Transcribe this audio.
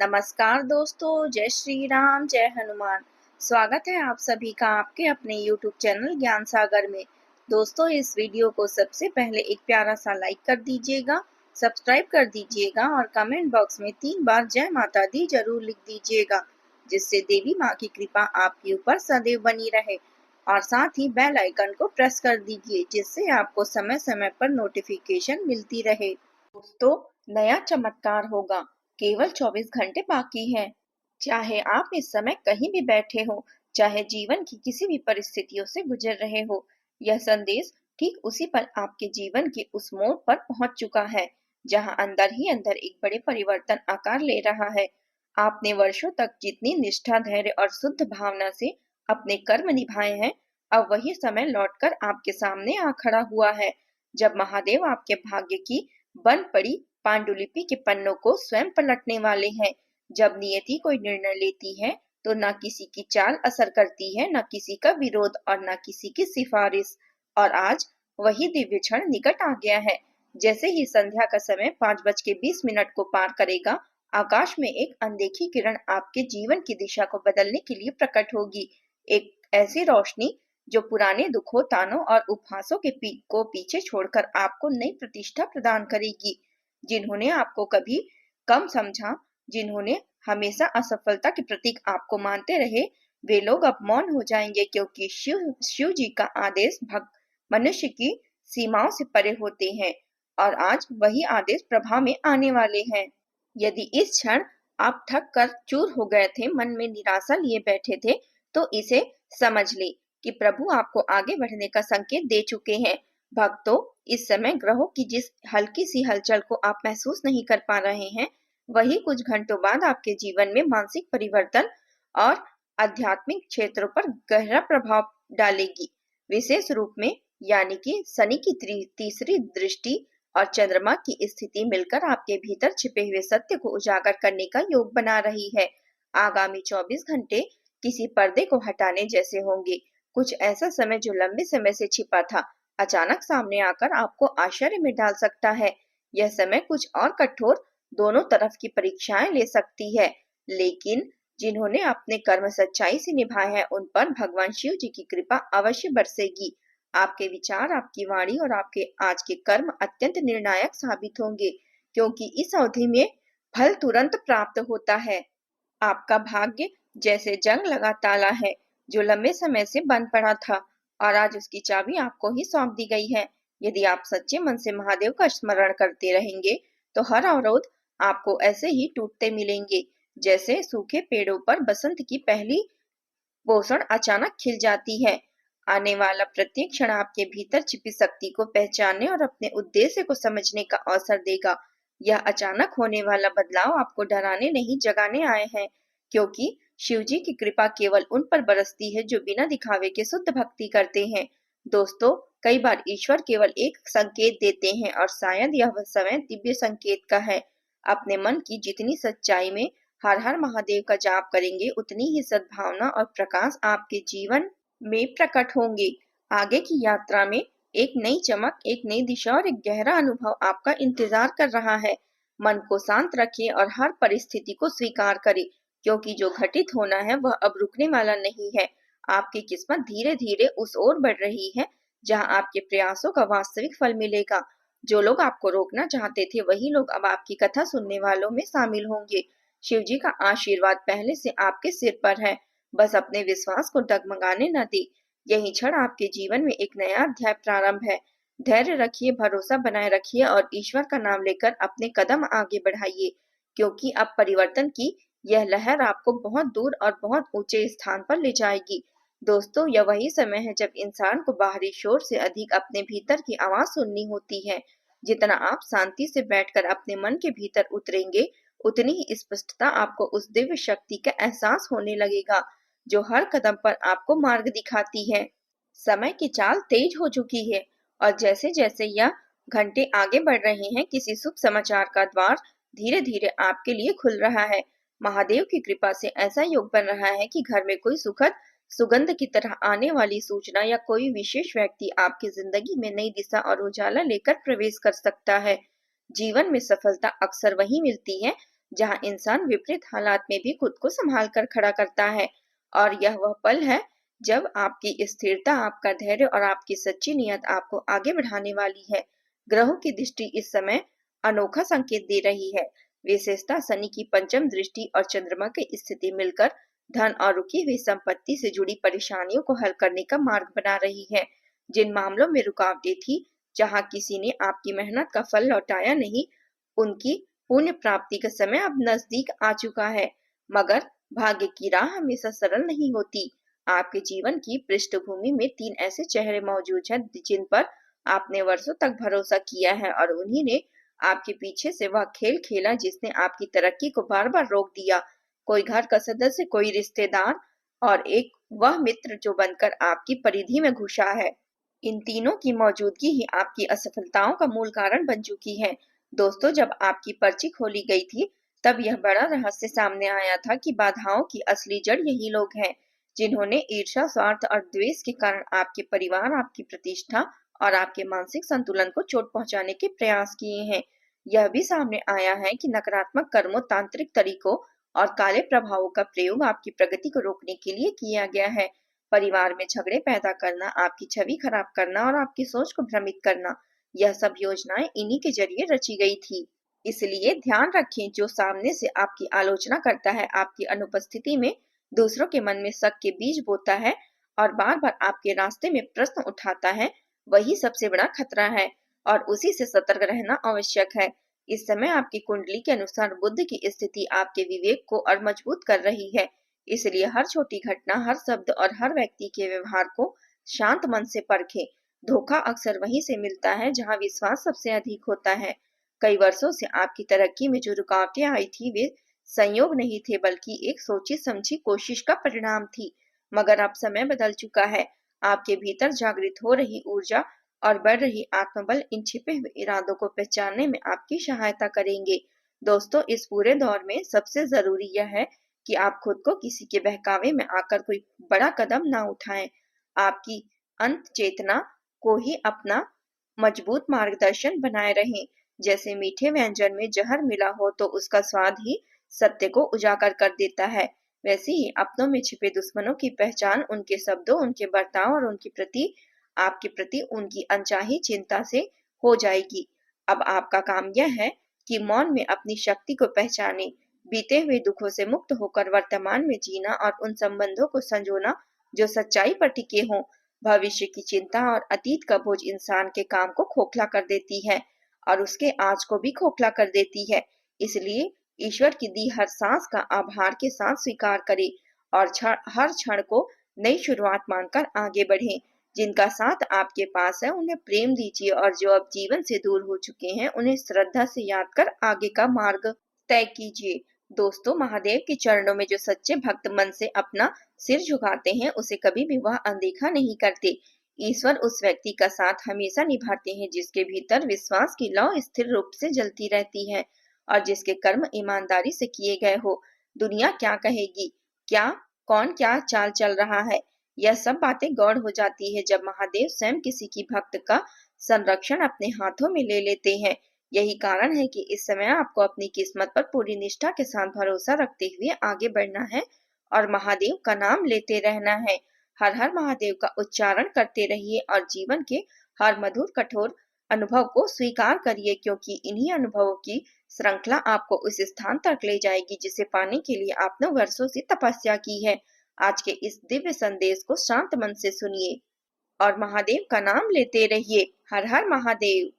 नमस्कार दोस्तों, जय श्री राम, जय हनुमान। स्वागत है आप सभी का आपके अपने YouTube चैनल ज्ञान सागर में। दोस्तों, इस वीडियो को सबसे पहले एक प्यारा सा लाइक कर दीजिएगा, सब्सक्राइब कर दीजिएगा और कमेंट बॉक्स में 3 बार जय माता दी जरूर लिख दीजिएगा, जिससे देवी माँ की कृपा आपके ऊपर सदैव बनी रहे। और साथ ही बेल आइकन को प्रेस कर दीजिए, जिससे आपको समय समय पर नोटिफिकेशन मिलती रहे। दोस्तों, नया चमत्कार होगा, केवल 24 घंटे बाकी हैं। चाहे आप इस समय कहीं भी बैठे हो, चाहे जीवन की किसी भी परिस्थितियों से गुजर रहे हो, यह संदेश ठीक उसी पल आपके जीवन के उस मोड़ पर पहुंच चुका है, जहां अंदर ही अंदर एक बड़े परिवर्तन आकार ले रहा है। आपने वर्षों तक जितनी निष्ठा, धैर्य और शुद्ध भावना से अपने कर्म निभाए हैं, अब वही समय लौटकर आपके सामने आ खड़ा हुआ है, जब महादेव आपके भाग्य की बंद पड़ी पांडुलिपि के पन्नों को स्वयं पलटने वाले हैं। जब नियति कोई निर्णय लेती है, तो न किसी की चाल असर करती है, न किसी का विरोध और न किसी की सिफारिश। और आज वही दिव्य क्षण निकट आ गया है। जैसे ही संध्या का समय 5:20 को पार करेगा, आकाश में एक अनदेखी किरण आपके जीवन की दिशा को बदलने के लिए प्रकट होगी। एक ऐसी रोशनी जो पुराने दुखों, तानों और उपहासों को पीछे छोड़कर आपको नई प्रतिष्ठा प्रदान करेगी। जिन्होंने आपको कभी कम समझा, जिन्होंने हमेशा असफलता के प्रतीक आपको मानते रहे, वे लोग अब मौन हो जाएंगे, क्योंकि शिव जी का आदेश मनुष्य की सीमाओं से परे होते हैं और आज वही आदेश प्रभाव में आने वाले हैं। यदि इस क्षण आप थक कर चूर हो गए थे, मन में निराशा लिए बैठे थे, तो इसे समझ ले कि प्रभु आपको आगे बढ़ने का संकेत दे चुके हैं। भक्तों, इस समय ग्रहों की जिस हल्की सी हलचल को आप महसूस नहीं कर पा रहे हैं, वही कुछ घंटों बाद आपके जीवन में मानसिक परिवर्तन और आध्यात्मिक क्षेत्रों पर गहरा प्रभाव डालेगी। विशेष रूप में यानी कि शनि की तीसरी दृष्टि और चंद्रमा की स्थिति मिलकर आपके भीतर छिपे हुए सत्य को उजागर करने का योग बना रही है। आगामी 24 घंटे किसी पर्दे को हटाने जैसे होंगे। कुछ ऐसा समय जो लंबे समय से छिपा था, अचानक सामने आकर आपको आश्चर्य में डाल सकता है। यह समय कुछ और कठोर, दोनों तरफ की परीक्षाएं ले सकती है, लेकिन जिन्होंने अपने कर्म सच्चाई से निभाए हैं, उन पर भगवान शिव जी की कृपा अवश्य बरसेगी। आपके विचार, आपकी वाणी और आपके आज के कर्म अत्यंत निर्णायक साबित होंगे, क्योंकि इस अवधि में फल तुरंत प्राप्त होता है। आपका भाग्य जैसे जंग लगा ताला है, जो लंबे समय से बंद पड़ा था, और आज उसकी चाबी आपको ही सौंप दी गई है। यदि आप सच्चे मन से महादेव का स्मरण करते रहेंगे, तो हर अवरोध आपको ऐसे ही टूटते मिलेंगे, जैसे सूखे पेड़ों पर बसंत की पहली पोषण अचानक खिल जाती है। आने वाला प्रत्येक क्षण आपके भीतर छिपी शक्ति को पहचानने और अपने उद्देश्य को समझने का अवसर देगा। यह अचानक होने वाला बदलाव आपको डराने नहीं, जगाने आए हैं, क्योंकि शिवजी की कृपा केवल उन पर बरसती है जो बिना दिखावे के शुद्ध भक्ति करते हैं। दोस्तों, कई बार ईश्वर केवल एक संकेत देते हैं, और शायद यह समय दिव्य संकेत का है। अपने मन की जितनी सच्चाई में हर हर महादेव का जाप करेंगे, उतनी ही सद्भावना और प्रकाश आपके जीवन में प्रकट होंगे। आगे की यात्रा में एक नई चमक, एक नई दिशा और एक गहरा अनुभव आपका इंतजार कर रहा है। मन को शांत रखिए और हर परिस्थिति को स्वीकार करें, क्योंकि जो घटित होना है वह अब रुकने वाला नहीं है। आपकी किस्मत धीरे धीरे उस ओर बढ़ रही है, जहां आपके प्रयासों का वास्तविक फल मिलेगा। जो लोग आपको रोकना चाहते थे, वही लोग अब आपकी कथा सुनने वालों में शामिल होंगे। शिवजी का आशीर्वाद पहले से आपके सिर पर है, बस अपने विश्वास को डगमगाने न दे। यही क्षण आपके जीवन में एक नया अध्याय प्रारंभ है। धैर्य रखिए, भरोसा बनाए रखिए और ईश्वर का नाम लेकर अपने कदम आगे बढ़ाइए, क्योंकि अब परिवर्तन की यह लहर आपको बहुत दूर और बहुत ऊंचे स्थान पर ले जाएगी। दोस्तों, यह वही समय है जब इंसान को बाहरी शोर से अधिक अपने भीतर की आवाज सुननी होती है। जितना आप शांति से बैठकर अपने मन के भीतर उतरेंगे, उतनी ही स्पष्टता आपको उस दिव्य शक्ति का एहसास होने लगेगा, जो हर कदम पर आपको मार्ग दिखाती है। समय की चाल तेज हो चुकी है, और जैसे जैसे यह घंटे आगे बढ़ रहे हैं, किसी शुभ समाचार का द्वार धीरे धीरे आपके लिए खुल रहा है। महादेव की कृपा से ऐसा योग बन रहा है कि घर में कोई सुखद सुगंध की तरह आने वाली सूचना या कोई विशेष व्यक्ति आपकी जिंदगी में नई दिशा और उजाला लेकर प्रवेश कर सकता है। जीवन में सफलता अक्सर वही मिलती है जहाँ इंसान विपरीत हालात में भी खुद को संभाल कर खड़ा करता है। और यह वह पल है जब आपकी स्थिरता, आपका धैर्य और आपकी सच्ची नियत आपको आगे बढ़ाने वाली है। ग्रहों की दृष्टि इस समय अनोखा संकेत दे रही है। विशेषता शनि की पंचम दृष्टि और चंद्रमा की स्थिति मिलकर धन और रुकी हुई संपत्ति से जुड़ी परेशानियों को हल करने का मार्ग बना रही है। जिन मामलों में रुकावटें थी, जहां किसी ने आपकी मेहनत का फल लौटाया नहीं, उनकी पुण्य प्राप्ति का समय अब नजदीक आ चुका है। मगर भाग्य की राह हमेशा सरल नहीं होती। आपके जीवन की पृष्ठभूमि में 3 ऐसे चेहरे मौजूद हैं जिन पर आपने वर्षों तक भरोसा किया है, और उन्हीं ने आपके पीछे से वह खेल खेला जिसने आपकी तरक्की को बार बार रोक दिया। कोई घर का सदस्य, कोई रिश्तेदार, और एक वह मित्र जो बनकर आपकी परिधि में घुसा है। इन तीनों की मौजूदगी ही आपकी असफलताओं का मूल कारण बन चुकी है। दोस्तों, जब आपकी पर्ची खोली गई थी, तब यह बड़ा रहस्य सामने आया था कि बाधाओं की असली जड़ यही लोग हैं, जिन्होंने ईर्ष्या, स्वार्थ और द्वेष के कारण आपके परिवार, आपकी प्रतिष्ठा और आपके मानसिक संतुलन को चोट पहुंचाने के प्रयास किए हैं। यह भी सामने आया है कि नकारात्मक कर्मों, तांत्रिक तरीकों और काले प्रभावों का प्रयोग आपकी प्रगति को रोकने के लिए किया गया है। परिवार में झगड़े पैदा करना, आपकी छवि खराब करना और आपकी सोच को भ्रमित करना, यह सब योजनाएं इन्हीं के जरिए रची गई थी। इसलिए ध्यान रखें, जो सामने से आपकी आलोचना करता है, आपकी अनुपस्थिति में दूसरों के मन में शक के बीज बोता है और बार बार आपके रास्ते में प्रश्न उठाता है, वही सबसे बड़ा खतरा है और उसी से सतर्क रहना आवश्यक है। इस समय आपकी कुंडली के अनुसार बुध की स्थिति आपके विवेक को और मजबूत कर रही है। इसलिए हर छोटी घटना, हर शब्द और हर व्यक्ति के व्यवहार को शांत मन से परखें। धोखा अक्सर वहीं से मिलता है जहां विश्वास सबसे अधिक होता है। कई वर्षों से आपकी तरक्की में जो रुकावटें आई थी, वे संयोग नहीं थे, बल्कि एक सोची समझी कोशिश का परिणाम थी। मगर अब समय बदल चुका है। आपके भीतर जागृत हो रही ऊर्जा और बढ़ रही आत्मबल इन छिपे हुए इरादों को पहचानने में आपकी सहायता करेंगे। दोस्तों, इस पूरे दौर में सबसे जरूरी यह है कि आप खुद को किसी के बहकावे में आकर कोई बड़ा कदम ना उठाएं। आपकी अंत चेतना को ही अपना मजबूत मार्गदर्शन बनाए रहें। जैसे मीठे व्यंजन में जहर मिला हो तो उसका स्वाद ही सत्य को उजागर कर देता है, वैसे ही अपनों में छिपे दुश्मनों की पहचान उनके शब्दों, उनके बर्ताव और आपके प्रति उनकी अनचाही चिंता से हो जाएगी। अब आपका काम यह है कि मौन में अपनी शक्ति को पहचाने, बीते हुए दुखों से मुक्त होकर वर्तमान में जीना और उन संबंधों को संजोना जो सच्चाई पर टिके हों। भविष्य की चिंता और अतीत का बोझ इंसान के काम को खोखला कर देती है और उसके आज को भी खोखला कर देती है। इसलिए ईश्वर की दी हर सांस का आभार के साथ स्वीकार करें और हर क्षण को नई शुरुआत मानकर आगे बढ़ें। जिनका साथ आपके पास है उन्हें प्रेम दीजिए और जो अब जीवन से दूर हो चुके हैं उन्हें श्रद्धा से याद कर आगे का मार्ग तय कीजिए। दोस्तों, महादेव के चरणों में जो सच्चे भक्त मन से अपना सिर झुकाते हैं, उसे कभी भी वह अनदेखा नहीं करते। ईश्वर उस व्यक्ति का साथ हमेशा निभाते हैं जिसके भीतर विश्वास की लौ स्थिर रूप से जलती रहती है और जिसके कर्म ईमानदारी से किए गए हो। दुनिया क्या कहेगी, कौन क्या चाल चल रहा है, यह सब बातें गौड़ हो जाती है जब महादेव स्वयं किसी की भक्त का संरक्षण अपने हाथों में ले लेते हैं। यही कारण है कि इस समय आपको अपनी किस्मत पर पूरी निष्ठा के साथ भरोसा रखते हुए आगे बढ़ना है और महादेव का नाम लेते रहना है। हर हर महादेव का उच्चारण करते रहिए और जीवन के हर मधुर कठोर अनुभव को स्वीकार करिए, क्योंकि इन्हीं अनुभवों की श्रृंखला आपको उस स्थान तक ले जाएगी जिसे पाने के लिए आपने वर्षों से तपस्या की है। आज के इस दिव्य संदेश को शांत मन से सुनिए और महादेव का नाम लेते रहिए। हर हर महादेव।